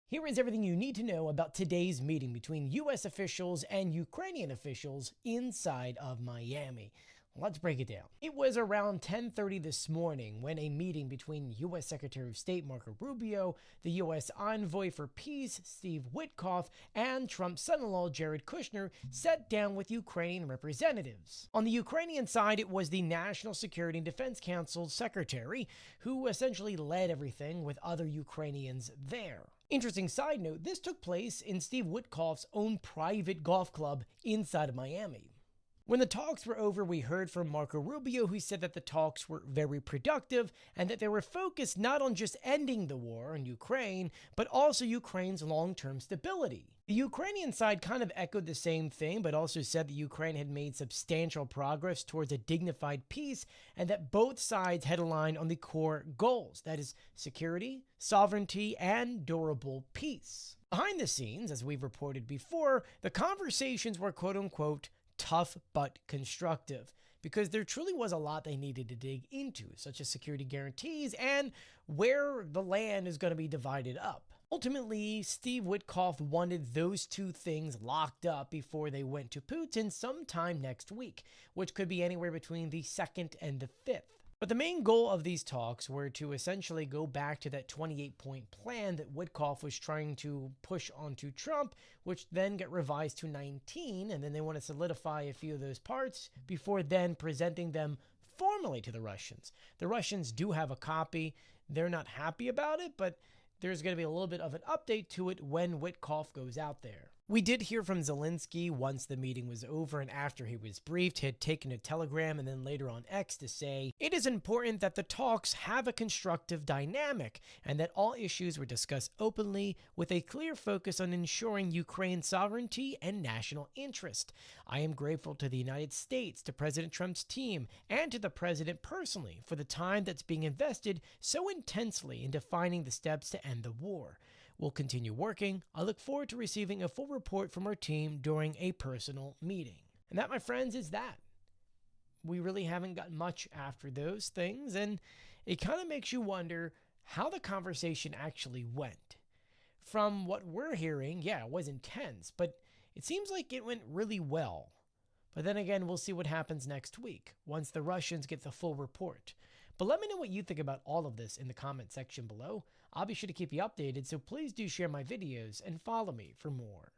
Here is everything you need to know about today's meeting between US officials and Ukrainian officials inside of Miami. Let's break it down. It was around 10:30 this morning when a meeting between US Secretary of State Marco Rubio, the US Envoy for Peace Steve Witkoff, and Trump's son-in-law Jared Kushner sat down with Ukrainian representatives. On the Ukrainian side, it was the National Security and Defense Council secretary who essentially led everything with other Ukrainians there. Interesting side note, this took place in Steve Witkoff's own private golf club inside of Miami. When the talks were over, we heard from Marco Rubio, who said that the talks were very productive and that they were focused not on just ending the war in Ukraine, but also Ukraine's long-term stability. The Ukrainian side kind of echoed the same thing, but also said that Ukraine had made substantial progress towards a dignified peace and that both sides had aligned on the core goals, that is, security, sovereignty, and durable peace. Behind the scenes, as we've reported before, the conversations were quote-unquote tough but constructive, because there truly was a lot they needed to dig into, such as security guarantees and where the land is going to be divided up. Ultimately, Steve Witkoff wanted those two things locked up before they went to Putin sometime next week, which could be anywhere between the 2nd and the 5th. But the main goal of these talks were to essentially go back to that 28-point plan that Witkoff was trying to push onto Trump, which then got revised to 19, and then they want to solidify a few of those parts before then presenting them formally to the Russians. The Russians do have a copy. They're not happy about it, but there's going to be a little bit of an update to it when Witkoff goes out there. We did hear from Zelensky once the meeting was over and after he was briefed. He had taken a telegram and then later on X to say, "It is important that the talks have a constructive dynamic and that all issues were discussed openly with a clear focus on ensuring Ukraine's sovereignty and national interest. I am grateful to the United States, to President Trump's team, and to the president personally for the time that's being invested so intensely in defining the steps to end the war. We'll continue working. I look forward to receiving a full report from our team during a personal meeting." And that, my friends, is that. We really haven't gotten much after those things, and it kind of makes you wonder how the conversation actually went. From what we're hearing, yeah, it was intense, but it seems like it went really well. But then again, we'll see what happens next week once the Russians get the full report. But let me know what you think about all of this in the comment section below. I'll be sure to keep you updated, so please do share my videos and follow me for more.